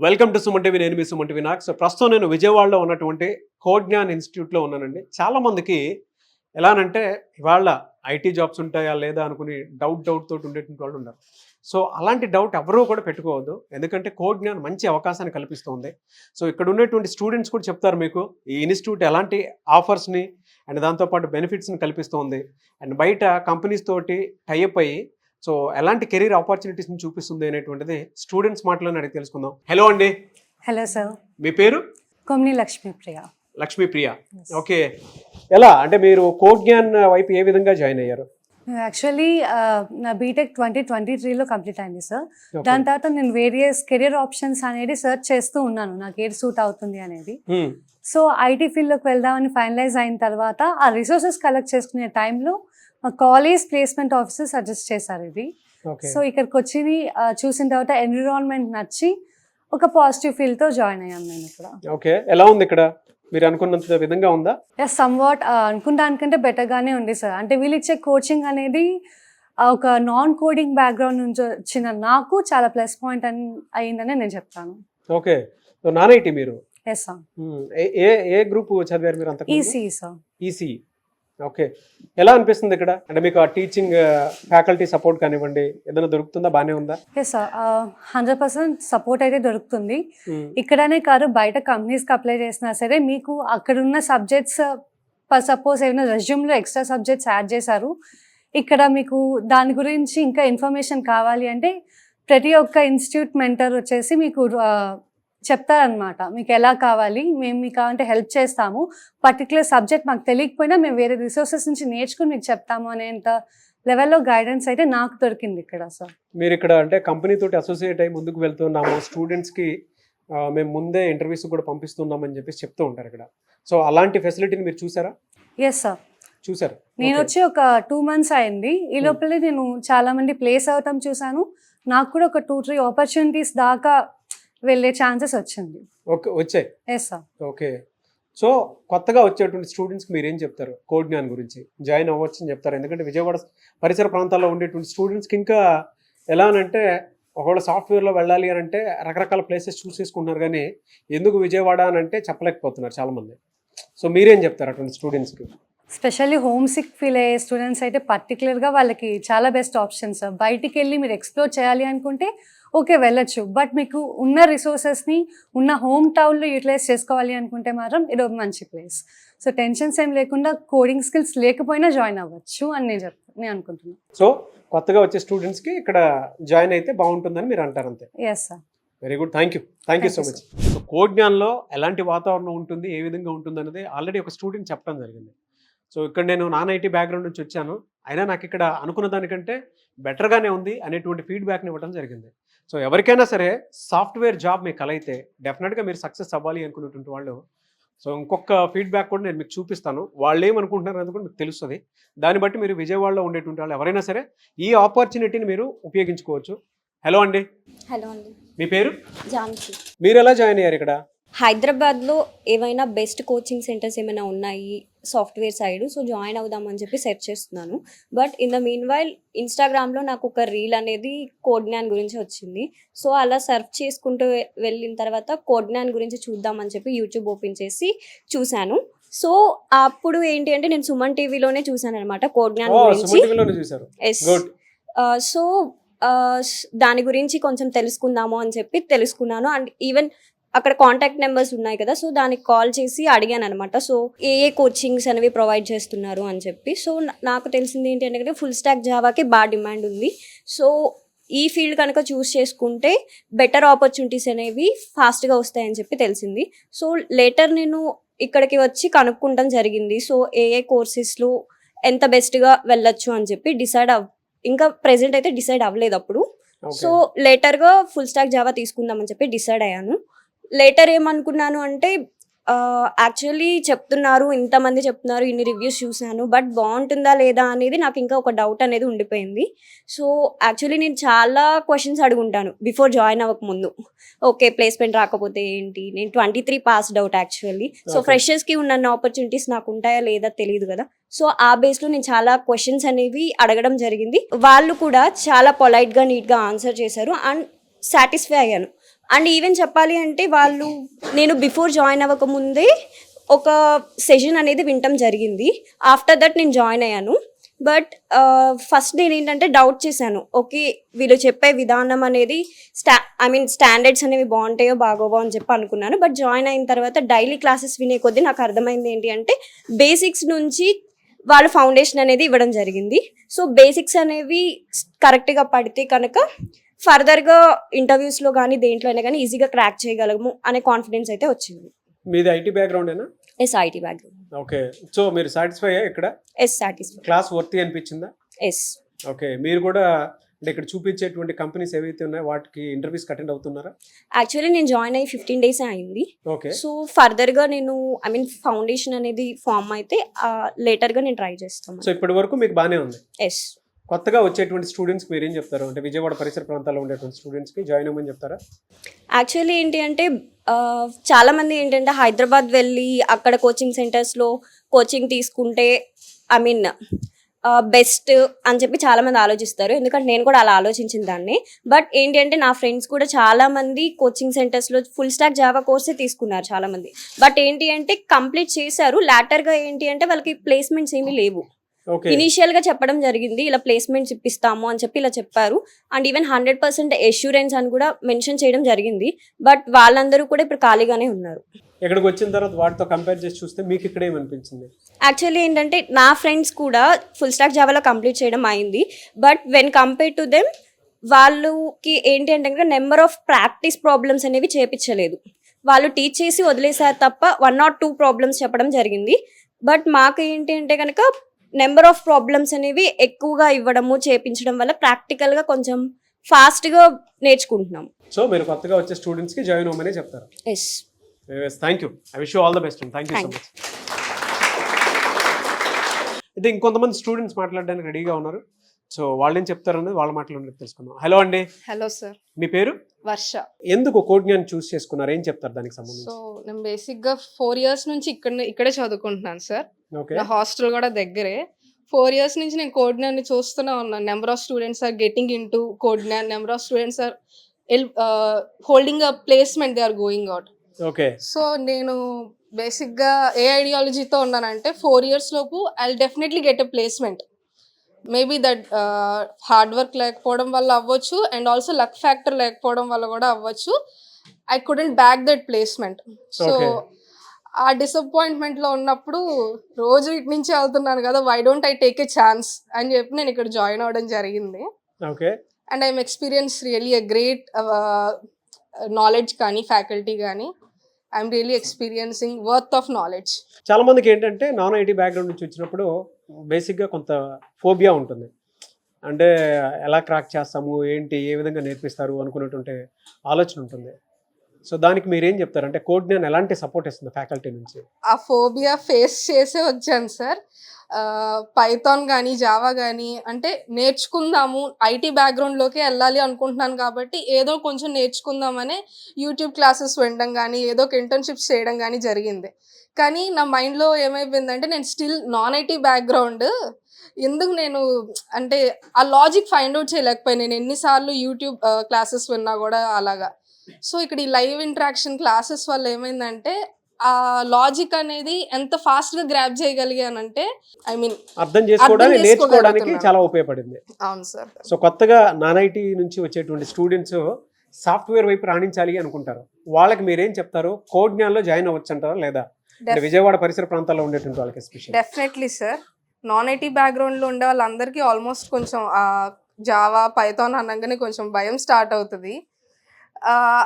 Welcome to Suman TV. నేను మీ Suman TV Nag. So ప్రస్తుతం నేను విజయవాడలో ఉన్నటువంటి కోజ్ఞాన్ ఇన్స్టిట్యూట్లో ఉన్నానండి. చాలామందికి ఎలానంటే ఇవాళ ఐటీ జాబ్స్ ఉంటాయా లేదా అనుకుని డౌట్ తోటి ఉండేటువంటి వాళ్ళు ఉన్నారు. సో అలాంటి డౌట్ ఎవరూ కూడా పెట్టుకోవద్దు, ఎందుకంటే కోజ్ఞాన్ మంచి అవకాశాన్ని కల్పిస్తుంది. సో ఇక్కడ ఉన్నటువంటి స్టూడెంట్స్ కూడా చెప్తారు మీకు ఈ ఇన్స్టిట్యూట్ ఎలాంటి ఆఫర్స్ని అండ్ దాంతోపాటు బెనిఫిట్స్ని కల్పిస్తుంది అండ్ బయట కంపెనీస్ తోటి టైఅప్ అయ్యి సో ఎలాంటి కెరీర్ ఆపర్చునిటీస్ని చూపిస్తుంది అనేటువంటిది స్టూడెంట్స్ మాటలను అడిగి తెలుసుకుందాం. హలో అండి. Hello sir. మీ పేరు? కొమ్ని లక్ష్మీప్రియ. లక్ష్మీప్రియ. ఓకే. ఎలా అంటే మీరు కోజ్ఞాన్ వైపు ఏ విధంగా జాయిన్ అయ్యారు? యాక్చువల్లీ నా బీటెక్ 2023లో కంప్లీట్ అయింది సార్. దాని తర్వాత నేను వేరియస్ కెరియర్ ఆప్షన్స్ అనేది సెర్చ్ చేస్తూ ఉన్నాను, నాకు ఏది సూట్ అవుతుంది అనేది. సో ఐటీ ఫీల్డ్లోకి వెళ్దామని ఫైనలైజ్ అయిన తర్వాత ఆ రిసోర్సెస్ కలెక్ట్ చేసుకునే టైంలో మా కాలేజ్ ప్లేస్మెంట్ ఆఫీసర్ సజెస్ట్ చేశారు ఇది. సో ఇక్కడికి వచ్చి చూసిన తర్వాత ఎన్విరాన్మెంట్ నచ్చి ఒక పాజిటివ్ ఫీల్తో జాయిన్ అయ్యాను నేను ఇక్కడ. ఓకే. ఎలా ఉంది ఇక్కడ? మీరు అనుకున్నంత విధంగా ఉందా? సమ్ వాట్ అనుకున్న దానికంటే బెటర్గానే ఉంది సార్. అంటే వీళ్ళు ఇచ్చే కోచింగ్ అనేది ఒక నాన్ కోడింగ్ బ్యాక్గ్రౌండ్ నుంచి వచ్చిన నాకు చాలా ప్లస్ పాయింట్ అయ్యిందని నేను చెప్తాను. ఓకే. నాన్ ఐటీ మీరు? Yes sir. ఏ గ్రూప్ చదివారు మీరు? అంత ఈసీ సార్. ఈసీ. ఓకే. ఎలా అనిపిస్తుంది ఇక్కడ? అంటే మీకు ఆ టీచింగ్ ఫ్యాకల్టీ సపోర్ట్ కానివ్వండి ఏదైనా దొరుకుతుందా? బాగానే ఉందా? ఎస్ సార్, 100% సపోర్ట్ అయితే దొరుకుతుంది. ఇక్కడనే కాదు, బయట కంపెనీస్కి అప్లై చేసినా సరే మీకు అక్కడ ఉన్న సబ్జెక్ట్స్ సపోజ్ ఏమైనా రెజ్యూమ్లో ఎక్స్ట్రా సబ్జెక్ట్స్ యాడ్ చేశారు, ఇక్కడ మీకు దాని గురించి ఇంకా ఇన్ఫర్మేషన్ కావాలి అంటే ప్రతి ఒక్క ఇన్స్టిట్యూట్ మెంటర్ వచ్చేసి మీకు చెప్తారనమాట, మీకు ఎలా కావాలి, మేము మీకు కావాలంటే హెల్ప్ చేస్తాము, పర్టికులర్ సబ్జెక్ట్ మాకు తెలియకపోయినా మేము వేరే రిసోర్సెస్ నుంచి నేర్చుకుని మీకు చెప్తాము అనేంత లెవెల్లో గైడెన్స్ అయితే నాకు దొరికింది ఇక్కడ సార్. మీరు ఇక్కడ అంటే కంపెనీ తోటి అసోసియేట్ అయ్యి ముందుకు వెళ్తున్నాము, స్టూడెంట్స్కి మేము ముందే ఇంటర్వ్యూస్ కూడా పంపిస్తున్నామని చెప్పేసి చెప్తూ ఉంటారు ఇక్కడ. సో అలాంటి ఫెసిలిటీని మీరు చూసారా? ఎస్ సార్, చూసారు. నేను వచ్చి ఒక 2 months అయింది. ఈ లోపలే నేను చాలా మంది ప్లేస్ అవటం చూసాను. నాకు కూడా ఒక 2-3 ఆపర్చునిటీస్ దాకా వెళ్ళే ఛాన్సెస్ వచ్చింది. ఓకే, వచ్చాయి. Yes sir. ఓకే. సో కొత్తగా వచ్చేటువంటి స్టూడెంట్స్కి మీరు ఏం చెప్తారు కోజ్ఞాన్ గురించి? జాయిన్ అవ్వచ్చు అని చెప్తారు, ఎందుకంటే విజయవాడ పరిసర ప్రాంతాల్లో ఉండేటువంటి స్టూడెంట్స్కి ఇంకా ఎలా అంటే ఒకవేళ సాఫ్ట్వేర్లో వెళ్ళాలి అని అంటే రకరకాల ప్లేసెస్ చూస్ చేసుకుంటున్నారు, కానీ ఎందుకు విజయవాడ అని అంటే చెప్పలేకపోతున్నారు చాలామంది. సో మీరేం చెప్తారు అటువంటి స్టూడెంట్స్కి? స్పెషల్లీ హోమ్ సిక్ ఫీల్ అయ్యే స్టూడెంట్స్ అయితే పర్టికులర్గా వాళ్ళకి చాలా బెస్ట్ ఆప్షన్స్. బయటికి వెళ్ళి మీరు ఎక్స్ప్లోర్ చేయాలి అనుకుంటే ఓకే వెళ్ళొచ్చు, బట్ మీకు ఉన్న రిసోర్సెస్ని ఉన్న హోమ్ టౌన్లో యూటిలైజ్ చేసుకోవాలి అనుకుంటే మాత్రం ఇది ఒక మంచి ప్లేస్. సో టెన్షన్స్ ఏం లేకుండా కోడింగ్ స్కిల్స్ లేకపోయినా జాయిన్ అవ్వచ్చు అని నేను అనుకుంటున్నాను. సో కొత్తగా వచ్చే స్టూడెంట్స్కి ఇక్కడ జాయిన్ అయితే బాగుంటుందని మీరు అంటారు, అంతే? Yes sir. Very good, thank you so much. So కోజ్ఞాన్లో ఎలాంటి వాతావరణం ఉంటుంది, ఏ విధంగా ఉంటుంది అనేది ఆల్రెడీ ఒక స్టూడెంట్ చెప్పడం జరిగింది. సో ఇక్కడ నేను నాన్ ఐటీ బ్యాక్గ్రౌండ్ నుంచి వచ్చాను, అయినా నాకు ఇక్కడ అనుకున్న దానికంటే బెటర్గానే ఉంది అనేటువంటి ఫీడ్బ్యాక్ని ఇవ్వడం జరిగింది. సో ఎవరికైనా సరే సాఫ్ట్వేర్ జాబ్ మీకు కలైతే డెఫినెట్గా మీరు సక్సెస్ అవ్వాలి అనుకునేటువంటి వాళ్ళు, సో ఇంకొక ఫీడ్బ్యాక్ కూడా నేను మీకు చూపిస్తాను, వాళ్ళు ఏమనుకుంటున్నారు అనేది కూడా మీకు తెలుస్తుంది. దాన్ని బట్టి మీరు విజయవాడలో ఉండేటువంటి వాళ్ళు ఎవరైనా సరే ఈ ఆపర్చునిటీని మీరు ఉపయోగించుకోవచ్చు. హలో అండి. హలో అండి. మీ పేరు? జాన్సీ. మీరు ఎలా జాయిన్ అయ్యారు ఇక్కడ? హైదరాబాద్లో ఏవైనా బెస్ట్ కోచింగ్ సెంటర్స్ ఏమైనా ఉన్నాయి సాఫ్ట్వేర్ సైడ్, సో జాయిన్ అవుదామని చెప్పి సెర్చ్ చేస్తున్నాను. But in the mean while ఇన్స్టాగ్రామ్లో నాకు ఒక రీల్ అనేది కోజ్ఞాన్ గురించి వచ్చింది. సో అలా సెర్చ్ చేసుకుంటూ వెళ్ళిన తర్వాత కోజ్ఞాన్ గురించి చూద్దామని చెప్పి యూట్యూబ్ ఓపెన్ చేసి చూశాను. సో అప్పుడు ఏంటి అంటే నేను సుమన్ టీవీలోనే చూసాను అనమాట కోజ్ఞాన్ గురించి. ఎస్. సో దాని గురించి కొంచెం తెలుసుకుందాము అని చెప్పి తెలుసుకున్నాను. అండ్ ఈవెన్ అక్కడ కాంటాక్ట్ నెంబర్స్ ఉన్నాయి కదా, సో దానికి కాల్ చేసి అడిగాను అనమాట. సో ఏ కోచింగ్స్ అనేవి ప్రొవైడ్ చేస్తున్నారు అని చెప్పి. సో నాకు తెలిసింది ఏంటి అంటే ఫుల్ స్టాక్ జావాకి బాగా డిమాండ్ ఉంది. సో ఈ ఫీల్డ్ కనుక చూస్ చేసుకుంటే బెటర్ ఆపర్చునిటీస్ అనేవి ఫాస్ట్గా వస్తాయని చెప్పి తెలిసింది. సో లేటర్ నేను ఇక్కడికి వచ్చి కనుక్కుంటాం జరిగింది. సో ఏ కోర్సెస్లో ఎంత బెస్ట్గా వెళ్ళొచ్చు అని చెప్పి ఇంకా ప్రెసెంట్ అయితే డిసైడ్ అవ్వలేదు అప్పుడు. సో లేటర్గా ఫుల్ స్టాక్ జావా తీసుకుందామని చెప్పి డిసైడ్ అయ్యాను. లేటర్ ఏమనుకున్నాను అంటే యాక్చువల్లీ చెప్తున్నారు, ఇంతమంది చెప్తున్నారు, ఇన్ని రివ్యూస్ చూశాను, బట్ బాగుంటుందా లేదా అనేది నాకు ఇంకా ఒక డౌట్ అనేది ఉండిపోయింది. సో యాక్చువల్లీ నేను చాలా క్వశ్చన్స్ అడుగుంటాను బిఫోర్ జాయిన్ అవ్వకముందు. ఓకే, ప్లేస్మెంట్ రాకపోతే ఏంటి, నేను 23 పాస్డ్ అవుట్ యాక్చువల్లీ. సో ఫ్రెషర్స్కి ఉన్న ఆపర్చునిటీస్ నాకు ఉంటాయా లేదా తెలియదు కదా. సో ఆ బేస్లో నేను చాలా క్వశ్చన్స్ అనేవి అడగడం జరిగింది. వాళ్ళు కూడా చాలా పొలైట్గా నీట్గా ఆన్సర్ చేశారు అండ్ సాటిస్ఫై అయ్యాను. అండ్ ఈవెన్ చెప్పాలి అంటే వాళ్ళు నేను బిఫోర్ జాయిన్ అవ్వకముందే ఒక సెషన్ అనేది వినటం జరిగింది. ఆఫ్టర్ దట్ నేను జాయిన్ అయ్యాను. బట్ ఫస్ట్ నేను ఏంటంటే డౌట్ చేశాను, ఓకే వీళ్ళు చెప్పే విధానం అనేది స్టాండర్డ్స్ అనేవి బాగుంటాయో బాగోవో అని చెప్పి అనుకున్నాను. బట్ జాయిన్ అయిన తర్వాత డైలీ క్లాసెస్ వినే కొద్దీ నాకు అర్థమైంది ఏంటి అంటే బేసిక్స్ నుంచి వాళ్ళు ఫౌండేషన్ అనేది ఇవ్వడం జరిగింది. సో బేసిక్స్ అనేవి కరెక్ట్గా పడితే కనుక ఫర్దర్గా ఇంటర్వ్యూస్లో కానీ దేంట్లో అయినా కానీ ఈజీగా క్రాక్ చేయగలము అనే కాన్ఫిడెన్స్ అయితే వచ్చింది. మీది ఐటీ బ్యాక్గ్రౌండేనా? Yes, IT background. Okay, so మీరు సాటిస్ఫై అయ్యా ఇక్కడ? Yes, satisfy. క్లాస్ వర్తి అనిపించిందా? ఎస్. ఓకే, మీరు కూడా అంటే ఇక్కడ చూపించేటువంటి కంపెనీస్ ఏవైతే ఉన్నాయో వాటికి ఇంటర్వ్యూస్ అటెండ్ అవుతున్నారా? యాక్చువల్లీ నేను జాయిన్ అయ్యి 15 days అయింది. ఓకే, సో ఫర్దర్గా నేను ఫౌండేషన్ అనేది ఫామ్ అయితే లేటర్గా నేను ట్రై చేస్తాను. సో ఇప్పటి వరకు మీకు బాగానే ఉంది. ఎస్. కొత్తగా వచ్చేటువంటి స్టూడెంట్స్కి మీరు ఏం చెప్తారు? అంటే విజయవాడ పరిసర ప్రాంతాల్లో ఉండేటువంటి స్టూడెంట్స్కి జాయిన్ అవ్వమని చెప్తారా? యాక్చువల్లీ ఏంటి అంటే చాలామంది ఏంటంటే హైదరాబాద్ వెళ్ళి అక్కడ కోచింగ్ సెంటర్స్లో కోచింగ్ తీసుకుంటే బెస్ట్ అని చెప్పి చాలామంది ఆలోచిస్తారు. ఎందుకంటే నేను కూడా అలా ఆలోచించిన దాన్ని. బట్ ఏంటి అంటే నా ఫ్రెండ్స్ కూడా చాలామంది కోచింగ్ సెంటర్స్లో ఫుల్ స్టాక్ జావా కోర్సే తీసుకున్నారు చాలామంది. బట్ ఏంటి అంటే కంప్లీట్ చేశారు, లాటర్గా ఏంటి అంటే వాళ్ళకి ప్లేస్మెంట్స్ ఏమీ లేవు. ఇనీషియల్ గా చెప్పడం జరిగింది, ఇలా ప్లేస్మెంట్స్ ఇప్పిస్తాము అని చెప్పి ఇలా చెప్పారు. అండ్ ఈవెన్ 100% ఎష్యూరెన్స్ అని కూడా మెన్షన్ చేయడం జరిగింది. బట్ వాళ్ళందరూ కూడా ఇప్పుడు ఖాళీగానే ఉన్నారు. ఇక్కడికి వచ్చిన తర్వాత వాటితో కంపేర్ చేసి చూస్తే మీకు ఇక్కడ ఏమనిపించింది? యాక్చువల్లీ ఏంటంటే నా ఫ్రెండ్స్ కూడా ఫుల్ స్టాక్ జావాలో కంప్లీట్ చేయడం అయింది. But when compare to them వాళ్ళకి ఏంటి అంటే నెంబర్ ఆఫ్ ప్రాక్టీస్ ప్రాబ్లమ్స్ అనేవి చేపించలేదు. వాళ్ళు టీచ్ చేసి వదిలేసారు తప్ప 1 or 2 ప్రాబ్లమ్స్ చెప్పడం జరిగింది. బట్ మాకు ఏంటి అంటే కనుక నెంబర్ ఆఫ్ ప్రాబ్లమ్స్ అనేవి ఎక్కువగా ఇవ్వడము చేపించడం వల్ల ప్రాక్టికల్గా కొంచెం ఫాస్ట్గా నేర్చుకుంటున్నాం. సో మీరు కొత్తగా వచ్చే స్టూడెంట్స్కి జాయిన్ అవ్వమని చెప్తారు? Yes. Thank you. I wish you all the best. Thank you so much. అయితే ఇంకొంతమంది స్టూడెంట్స్ మాట్లాడడానికి రెడీగా ఉన్నారు. సో వాళ్ళు ఏం చెప్తారనేది వాళ్ళ మాటలు తెలుసుకుందాం. హలో అండి. Hello sir. మీ పేరు? వర్ష. ఎందుకు కోడ్ని చూస్ చేసుకున్నారు? ఏం చెప్తారు దానికి సంబంధించి? సో నేను బేసిక్గా 4 years నుంచి ఇక్కడే చదువుకుంటున్నాను సార్. ఓకే. నా హాస్టల్ కూడా దగ్గరే. 4 years నుంచి నేను కోడ్ని చూస్తూనే ఉన్నాను. Number of students are getting into కోడ్ని, number of students are holding a placement, they are going out. Okay. So నేను బేసిక్గా ఏ ఐడియాలజీతో ఉన్నానంటే 4 years లోపు I will definitely get a placement. Maybe that hard work లేకపోవడం వల్ల అవ్వచ్చు, అండ్ ఆల్సో లక్ ఫ్యాక్టర్ లేకపోవడం వల్ల కూడా అవ్వచ్చు. I couldn't bag that placement. So ఆ డిసప్పాయింట్మెంట్లో ఉన్నప్పుడు రోజు ఇటు నుంచి వెళ్తున్నాను కదా, why don't I take a chance అని చెప్పి నేను ఇక్కడ జాయిన్ అవ్వడం జరిగింది. Okay. And I am experience really a great knowledge కానీ ఫ్యాకల్టీ కానీ I am really experiencing worth of knowledge. చాలా మందికి ఏంటంటే నాన్ ఐటీ బ్యాక్గ్రౌండ్ నుంచి వచ్చినప్పుడు బేసిక్గా కొంత ఫోబియా ఉంటుంది. అంటే ఎలా క్రాక్ చేస్తాము, ఏంటి, ఏ విధంగా నేర్పిస్తారు అనుకున్నటువంటి ఆలోచన ఉంటుంది. సో దానికి మీరేం చెప్తారు? అంటే కోడ్ని ఎలాంటి సపోర్ట్ ఇస్తుంది ఫ్యాకల్టీ నుంచి? ఆ ఫోబియా ఫేస్ చేసే వచ్చాను సార్. పైథాన్ కానీ జావా కానీ అంటే నేర్చుకుందాము, ఐటీ బ్యాక్గ్రౌండ్లోకి వెళ్ళాలి అనుకుంటున్నాను కాబట్టి ఏదో కొంచెం నేర్చుకుందామనే యూట్యూబ్ క్లాసెస్ వినడం కానీ ఏదో ఒక ఇంటర్న్షిప్స్ చేయడం కానీ జరిగింది. కానీ నా మైండ్లో ఏమైపోయిందంటే నేను స్టిల్ నాన్ ఐటీ బ్యాక్గ్రౌండ్, ఎందుకు నేను అంటే ఆ లాజిక్ ఫైండ్ అవుట్ చేయలేకపోయాను. నేను ఎన్నిసార్లు యూట్యూబ్ క్లాసెస్ విన్నా కూడా అలాగా. సో ఇక్కడ ఈ లైవ్ ఇంటరాక్షన్ క్లాసెస్ వల్ల ఏమైందంటే ఆ లాజిక్ అనేది ఎంత ఫాస్ట్ గా గ్రాప్ చేయగలిగానంటే అర్థం చేసుకోవడానికి, నేర్చుకోవడానికి చాలా ఉపయోగపడింది. అవును సార్. సో కొత్తగా నాన్ ఐటీ నుంచి వచ్చేటువంటి స్టూడెంట్స్ సాఫ్ట్వేర్ వైపు రాణించాలి అనుకుంటారు, వాళ్ళకి మీరేం చెప్తారు? కోడ్జ్ఞాన్లో జాయిన్ అవ్వచ్చు అంటారా లేదా? విజయవాడ పరిసర ప్రాంతాల్లో ఉండేటువంటి వాళ్ళకి especially. Definitely sir. Non IT బ్యాక్గ్రౌండ్లో ఉండే వాళ్ళందరికీ ఆల్మోస్ట్ కొంచెం జావా పైథాన్ అనగానే కొంచెం భయం స్టార్ట్ అవుతుంది.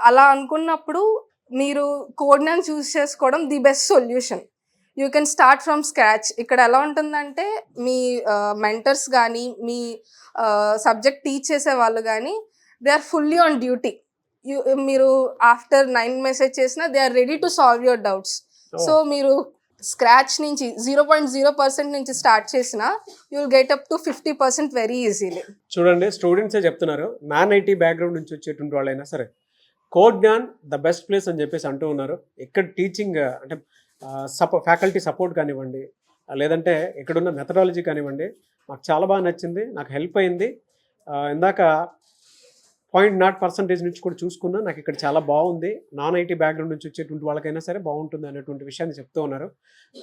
అలా అనుకున్నప్పుడు మీరు కోడ్ని చూస్ చేసుకోవడం the best solution. You can start from scratch. ఇక్కడ ఎలా ఉంటుందంటే మీ మెంటర్స్ కానీ మీ సబ్జెక్ట్ టీచ్ చేసే వాళ్ళు కానీ they are fully on duty. మీరు ఆఫ్టర్ 9 మెసేజ్ చేసినా they are ready to solve your doubts. So మీరు స్క్రాచ్ నుంచి 0.0% నుంచి స్టార్ట్ చేసిన you will get up to 50% very easily. చూడండి, స్టూడెంట్సే చెప్తున్నారు, నాన్ ఐటీ బ్యాక్గ్రౌండ్ నుంచి వచ్చేటువంటి వాళ్ళైనా సరే కోడ్జ్ఞాన్ ద బెస్ట్ ప్లేస్ అని చెప్పేసి అంటూ ఉన్నారు. ఇక్కడ టీచింగ్ అంటే ఫ్యాకల్టీ సపోర్ట్ కానివ్వండి, లేదంటే ఇక్కడున్న మెథడాలజీ కానివ్వండి, మాకు చాలా బాగా నచ్చింది, నాకు హెల్ప్ అయింది. ఇందాక 0.0% నుంచి కూడా చూసుకున్నా నాకు ఇక్కడ చాలా బాగుంది, నాన్ ఐటీ బ్యాక్గ్రౌండ్ నుంచి వచ్చేటువంటి వాళ్ళకైనా సరే బాగుంటుంది అనేటువంటి విషయాన్ని చెప్తూ ఉన్నారు.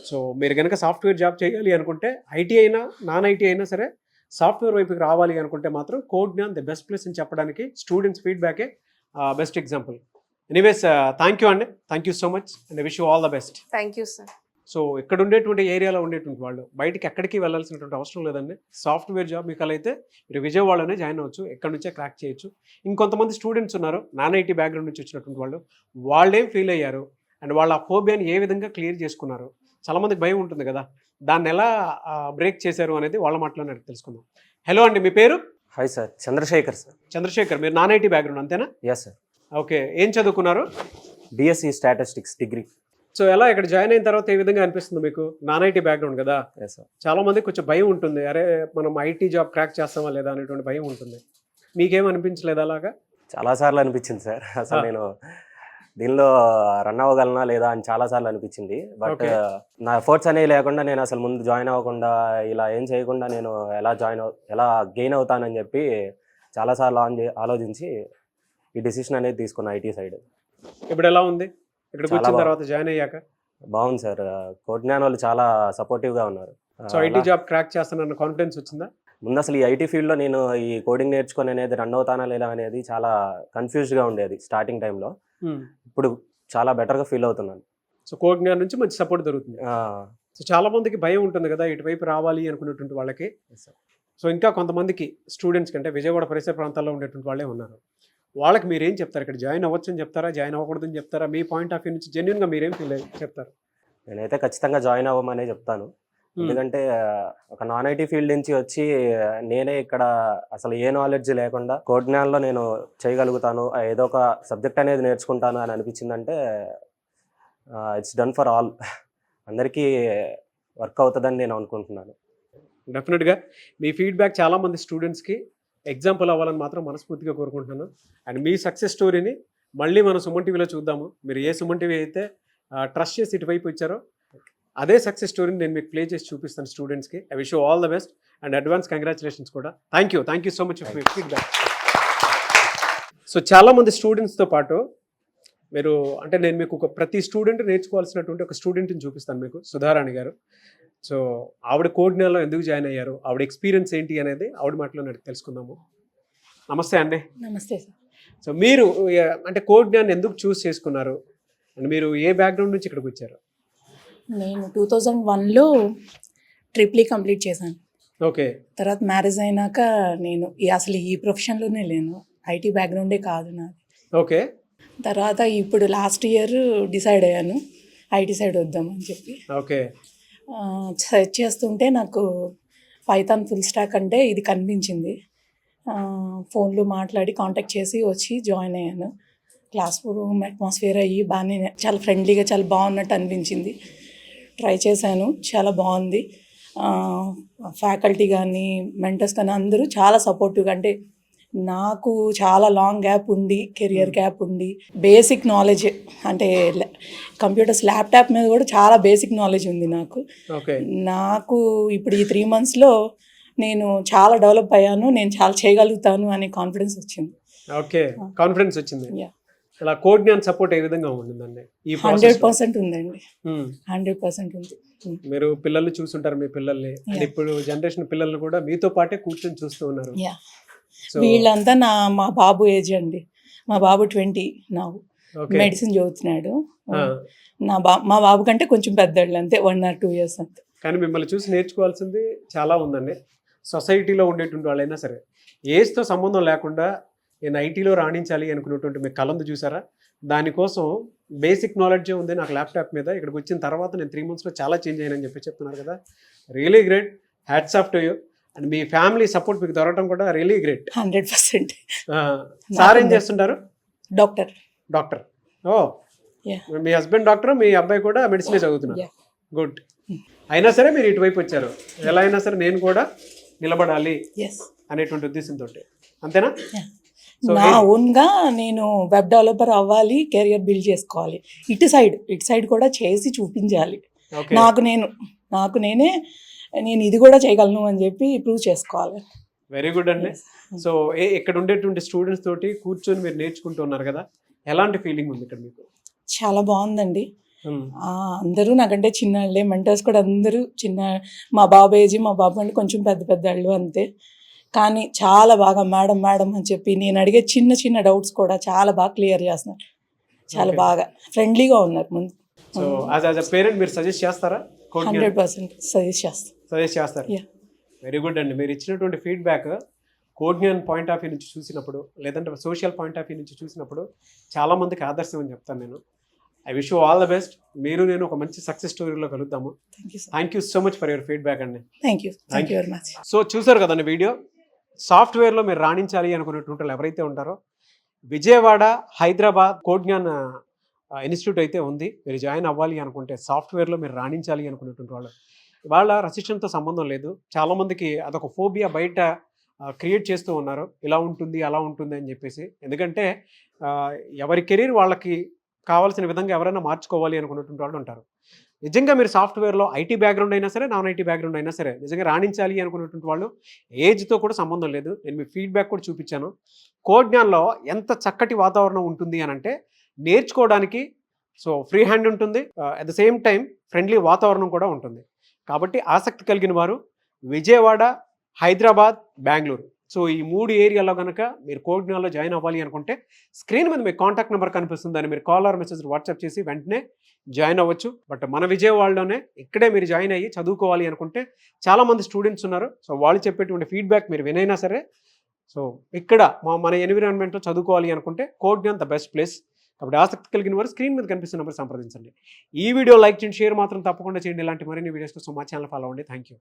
సో మీరు కనుక సాఫ్ట్వేర్ జాబ్ చేయాలి అనుకుంటే, ఐటీ అయినా నాన్ ఐటీ అయినా సరే సాఫ్ట్వేర్ వైపుకి రావాలి అనుకుంటే మాత్రం Codegnan the best place అని చెప్పడానికి స్టూడెంట్స్ ఫీడ్బ్యాకే best example. Anyways thank you అండి, thank you so much and wish you all the best. Thank you sir. So ఇక్కడ ఉండేటువంటి ఏరియాలో ఉండేటువంటి వాళ్ళు బయటికి ఎక్కడికి వెళ్ళాల్సినటువంటి అవసరం లేదండి. సాఫ్ట్వేర్ జాబ్ మీకు అయితే మీరు విజయవాడలోనే జాయిన్ అవ్వచ్చు, ఎక్కడి నుంచే క్రాక్ చేయొచ్చు. ఇంకొంతమంది స్టూడెంట్స్ ఉన్నారు నాన్ ఐటీ బ్యాక్గ్రౌండ్ నుంచి వచ్చినటువంటి వాళ్ళు, వాళ్ళేం ఫీల్ అయ్యారు అండ్ వాళ్ళ ఫోబియాని ఏ విధంగా క్లియర్ చేసుకున్నారు. చాలామందికి భయం ఉంటుంది కదా, దాన్ని ఎలా బ్రేక్ చేశారు అనేది వాళ్ళ మాటలోనే తెలుసుకుందాం. హలో అండి, మీ పేరు? Hi sir, Chandrashekhar sir. Chandrashekhar, మీరు నాన్ ఐటీ బ్యాక్గ్రౌండ్ అంతేనా? Yes sir. ఓకే, ఏం చదువుకున్నారు? BSc statistics degree. సో ఎలా ఇక్కడ జాయిన్ అయిన తర్వాత ఏ విధంగా అనిపిస్తుంది మీకు? నాన్ ఐటీ బ్యాక్గ్రౌండ్ కదా, ఎస్ సార్. చాలా మందికి కొంచెం భయం ఉంటుంది, అరే మనం ఐటీ జాబ్ క్రాక్ చేస్తామా లేదా అనేటువంటి భయం ఉంటుంది. మీకేం అనిపించలేదు అలాగా? చాలాసార్లు అనిపించింది సార్. అసలు నేను దీనిలో రన్ అవ్వగలనా లేదా అని చాలాసార్లు అనిపించింది. బట్ నా ఎఫర్ట్స్ అనేవి లేకుండా నేను అసలు ముందు జాయిన్ అవ్వకుండా ఇలా ఏం చేయకుండా నేను ఎలా గెయిన్ అవుతానని చెప్పి చాలాసార్లు ఆలోచించి ఈ డెసిషన్ అనేది తీసుకున్నా ఐటీ సైడ్. ఇప్పుడు ఎలా ఉంది ఇక్కడికి వచ్చిన తర్వాత జాయిన్ అయ్యాక? బాగుంది సార్, కోడ్ జ్ఞాన్ వాళ్ళు చాలా సపోర్టివ్గా ఉన్నారు. సో ఐటీ జాబ్ క్రాక్ చేస్తానన్న కాన్ఫిడెన్స్ వచ్చిందా? ముందు అసలు ఈ ఐటీ ఫీల్డ్లో నేను ఈ కోడింగ్ నేర్చుకొని అనేది రన్ అవుతానా లేదా అనేది చాలా కన్ఫ్యూజ్గా ఉండేది స్టార్టింగ్ టైంలో. ఇప్పుడు చాలా బెటర్గా ఫీల్ అవుతున్నాను. సో కోడ్ జ్ఞాన్ నుంచి మంచి సపోర్ట్ దొరుకుతుంది. సో చాలా మందికి భయం ఉంటుంది కదా ఇటువైపు రావాలి అనుకునేటువంటి వాళ్ళకి. సో ఇంకా కొంతమందికి స్టూడెంట్స్ కంటే విజయవాడ పరిసర ప్రాంతాల్లో ఉండేటువంటి వాళ్ళే ఉన్నారు, వాళ్ళకి మీరు ఏం చెప్తారు? ఇక్కడ జాయిన్ అవ్వచ్చు అని చెప్తారా, జాయిన్ అవ్వకూడదని చెప్తారా? మీ పాయింట్ ఆఫ్ వ్యూ నుంచి జెన్యున్గా మీరేం ఫీల్ చెప్తారు? నేనైతే ఖచ్చితంగా జాయిన్ అవ్వమనే చెప్తాను. ఎందుకంటే ఒక నాన్ ఐటీ ఫీల్డ్ నుంచి వచ్చి నేనే ఇక్కడ అసలు ఏ నాలెడ్జ్ లేకుండా కోడ్ జ్ఞాన్లో నేను చేయగలుగుతాను, ఏదో ఒక సబ్జెక్ట్ అనేది నేర్చుకుంటాను అని అనిపించిందంటే ఇట్స్ డన్ ఫర్ ఆల్, అందరికీ వర్క్ అవుతుందని నేను అనుకుంటున్నాను. డెఫినెట్గా మీ ఫీడ్బ్యాక్ చాలామంది స్టూడెంట్స్కి ఎగ్జాంపుల్ అవ్వాలని మాత్రం మనస్ఫూర్తిగా కోరుకుంటున్నాను. అండ్ మీ సక్సెస్ స్టోరీని మళ్ళీ మనం సుమన్ టీవీలో చూద్దాము. మీరు ఏ సుమన్ టీవీ అయితే ట్రస్ట్ చేసి ఇటువైపు ఇచ్చారో అదే సక్సెస్ స్టోరీని నేను మీకు ప్లే చేసి చూపిస్తాను స్టూడెంట్స్కి. I wish you all the best and advance congratulations కూడా. Thank you so much for feedback. So చాలామంది స్టూడెంట్స్తో పాటు మీరు అంటే నేను మీకు ప్రతి స్టూడెంట్ నేర్చుకోవాల్సినటువంటి ఒక స్టూడెంట్ని చూపిస్తాను మీకు, సుధారాణి గారు. సో ఆవిడ కోడ్ జ్ఞాన్లో ఎందుకు జాయిన్ అయ్యారు, ఆవిడ ఎక్స్పీరియన్స్ ఏంటి అనేది ఆవిడ మాటలో తెలుసుకుందాము. నమస్తే అండి. నమస్తే సార్. సో మీరు అంటే కోడ్ జ్ఞాన్ ఎందుకు చూస్ చేసుకున్నారు అండ్ మీరు ఏ బ్యాక్గ్రౌండ్ నుంచి ఇక్కడికి వచ్చారు? నేను 2001లో ట్రిప్లీ కంప్లీట్ చేశాను. ఓకే. తర్వాత మ్యారేజ్ అయినాక నేను అసలు ఈ ప్రొఫెషన్లోనే లేను, ఐటీ బ్యాక్గ్రౌండే కాదు నాది. ఓకే. తర్వాత ఇప్పుడు లాస్ట్ ఇయర్ డిసైడ్ అయ్యాను ఐటీ సైడ్ వద్దామని చెప్పి. ఓకే. సెర్చ్ చేస్తుంటే నాకు పైథాన్ ఫుల్ స్టాక్ అంటే ఇది కనిపించింది. ఫోన్లో మాట్లాడి కాంటాక్ట్ చేసి వచ్చి జాయిన్ అయ్యాను. క్లాస్ రూమ్ అట్మాస్ఫియర్ అయ్యి బాగానే చాలా ఫ్రెండ్లీగా చాలా బాగున్నట్టు అనిపించింది. ట్రై చేశాను, చాలా బాగుంది. ఫ్యాకల్టీ కానీ మెంటర్స్ కానీ అందరూ చాలా సపోర్టివ్గా, అంటే నాకు చాలా లాంగ్ గ్యాప్ ఉండి కెరియర్ గ్యాప్ ఉండి బేసిక్ నాలెడ్జ్ అంటే కంప్యూటర్స్ ల్యాప్టాప్ మీద కూడా చాలా బేసిక్ నాలెడ్జ్ ఉంది నాకు. నాకు ఇప్పుడు ఈ 3 monthsలో నేను చాలా డెవలప్ అయ్యాను, నేను చాలా చేయగలుగుతాను అనే కాన్ఫిడెన్స్ వచ్చింది. ఓకే, కాన్ఫిడెన్స్ వచ్చింది. అలా కోడ్ జ్ఞాన్ సపోర్ట్ ఏ విధంగా ఉండిందండి? 100% ఉందండి, 100% ఉంది. మీరు పిల్లల్ని చూస్తుంటారు, మీ పిల్లల్ని ఇప్పుడు జనరేషన్ పిల్లల్ని కూడా మీతో పాటే కూర్చొని చూస్తూ ఉన్నారు. వీళ్ళంతా మా బాబు ఏజ్ అండి. మా బాబు 20 నా మెడిసిన్ చదువుతున్నాడు. మా బాబు కంటే కొంచెం పెద్దవాళ్ళు, అంతే 1 or 2 years అంతే. కానీ మిమ్మల్ని చూసి నేర్చుకోవాల్సింది చాలా ఉందండి. సొసైటీలో ఉండేటువంటి వాళ్ళైనా సరే ఏజ్తో సంబంధం లేకుండా నేను ఐటీలో రాణించాలి అనుకున్నటువంటి మీ కలందు చూసారా, దానికోసం బేసిక్ నాలెడ్జే ఉంది నాకు ల్యాప్టాప్ మీద. ఇక్కడికి వచ్చిన తర్వాత నేను 3 monthsలో చాలా చేంజ్ అయ్యానని చెప్పి చెప్తున్నారు కదా, really great. Hats off to you. And me family support మీకు దొరకడం కూడా రియలీ గ్రేట్. 100%. సార్ ఏం చేస్తుంటారు? డాక్టర్. ఓ, మీ హస్బెండ్ డాక్టర్, మీ అబ్బాయి కూడా మెడిసిన్ చదువుతున్నారు. గుడ్. అయినా సరే మీరు ఇటువైపు వచ్చారు, ఎలా అయినా సరే నేను కూడా నిలబడాలి అనేటువంటి ఉద్దేశంతో, అంతేనా? నా ఓన్గా నేను వెబ్ డెవలపర్ అవ్వాలి, కెరియర్ బిల్డ్ చేసుకోవాలి. ఇటు సైడ్ కూడా చేసి చూపించాలి. నేను ఇది కూడా చేయగలను అని చెప్పి ప్రూవ్ చేసుకోవాలి. వెరీ గుడ్ అండి. Yes. సో ఇక్కడ ఉండేటువంటి స్టూడెంట్స్ తోటి కూర్చొని మీరు నేర్చుకుంటున్నారు కదా, ఎలాంటి ఫీలింగ్ ఉంది ఇక్కడ మీకు? చాలా బాగుందండి. అందరూ నాకంటే చిన్నవాళ్ళే, మెంటర్స్ కూడా అందరూ చిన్న, మా బాబు ఏజ్, మా బాబు అంటే కొంచెం పెద్ద పెద్దవాళ్ళు అంతే. కానీ చాలా బాగా మేడం మేడం అని చెప్పి నేను అడిగే చిన్న చిన్న డౌట్స్ కూడా చాలా బాగా క్లియర్ చేస్తున్నారు. చాలా Okay. బాగా ఫ్రెండ్లీగా ఉన్నారు ముందు. సో యాజ్ అ పేరెంట్ మీరు సజెస్ట్ చేస్తారా? 100% సజెస్ట్ చేస్తాను. సజెస్ట్ చేస్తారు. Yeah. వెరీ గుడ్ అండి. మీరు ఇచ్చినటువంటి ఫీడ్బ్యాక్ కోడ్జ్ఞాన్ పాయింట్ ఆఫ్ వ్యూ నుంచి చూసినప్పుడు, లేదంటే సోషల్ పాయింట్ ఆఫ్ వ్యూ నుంచి చూసినప్పుడు చాలా మందికి ఆదర్శం అని చెప్తాను నేను. I wish you all the best. మీరు నేను ఒక మంచి సక్సెస్ స్టోరీలో కలుద్దాము. Thank you so much for your feedback అండి. Thank you very much. So చూసారు కదండి వీడియో. సాఫ్ట్వేర్లో మీరు రాణించాలి అనుకునేటువంటి వాళ్ళు ఎవరైతే ఉంటారో, విజయవాడ, హైదరాబాద్ కోడ్జ్ఞాన్ ఇన్స్టిట్యూట్ అయితే ఉంది. మీరు జాయిన్ అవ్వాలి అనుకుంటే, సాఫ్ట్వేర్లో మీరు రాణించాలి అనుకునేటువంటి వాళ్ళు, వాళ్ళ రసిస్టెంట్తో సంబంధం లేదు. చాలామందికి అదొక ఫోబియా బయట క్రియేట్ చేస్తూ ఉన్నారు, ఇలా ఉంటుంది అలా ఉంటుంది అని చెప్పేసి. ఎందుకంటే ఎవరి కెరీర్ వాళ్ళకి కావాల్సిన విధంగా ఎవరైనా మార్చుకోవాలి అనుకున్నటువంటి వాళ్ళు ఉంటారు. నిజంగా మీరు సాఫ్ట్వేర్లో ఐటీ బ్యాక్గ్రౌండ్ అయినా సరే, నాన్ ఐటీ బ్యాక్గ్రౌండ్ అయినా సరే, నిజంగా రాణించాలి అనుకున్నటువంటి వాళ్ళు ఏజ్తో కూడా సంబంధం లేదు. నేను మీ ఫీడ్బ్యాక్ కూడా చూపించాను. కోడ్జ్ఞాన్లో ఎంత చక్కటి వాతావరణం ఉంటుంది అని అంటే, నేర్చుకోవడానికి సో ఫ్రీ హ్యాండ్ ఉంటుంది, at the same time friendly వాతావరణం కూడా ఉంటుంది. కాబట్టి ఆసక్తి కలిగిన వారు విజయవాడ, హైదరాబాద్, బెంగళూరు, సో ఈ 3 ఏరియాలో కనుక మీరు కోడ్జ్ఞాన్లో జాయిన్ అవ్వాలి అనుకుంటే, స్క్రీన్ మీద మీకు కాంటాక్ట్ నెంబర్ కనిపిస్తుంది, దాన్ని మీరు కాల్ ఆర్ మెసేజ్ వాట్సాప్ చేసి వెంటనే జాయిన్ అవ్వచ్చు. బట్ మన విజయవాడలోనే ఇక్కడే మీరు జాయిన్ అయ్యి చదువుకోవాలి అనుకుంటే చాలామంది స్టూడెంట్స్ ఉన్నారు. సో వాళ్ళు చెప్పేటువంటి ఫీడ్బ్యాక్ మీరు వినైనా సరే, సో ఇక్కడ మన ఎన్విరాన్మెంట్లో చదువుకోవాలి అనుకుంటే కోడ్జ్ఞాన్ ద బెస్ట్ ప్లేస్. కాబట్టి ఆసక్తి కలిగిన వారు స్క్రీన్ మీద కనిపిస్తున్న నెంబర్ సంప్రదించండి. ఈ వీడియో లైక్ చేయండి, షేర్ మాత్రం తప్పకుండా చేయండి. ఇలాంటి మరిన్ని వీడియోస్ కోసం మా ఛానల్ ఫాలో అవ్వండి. Thank you.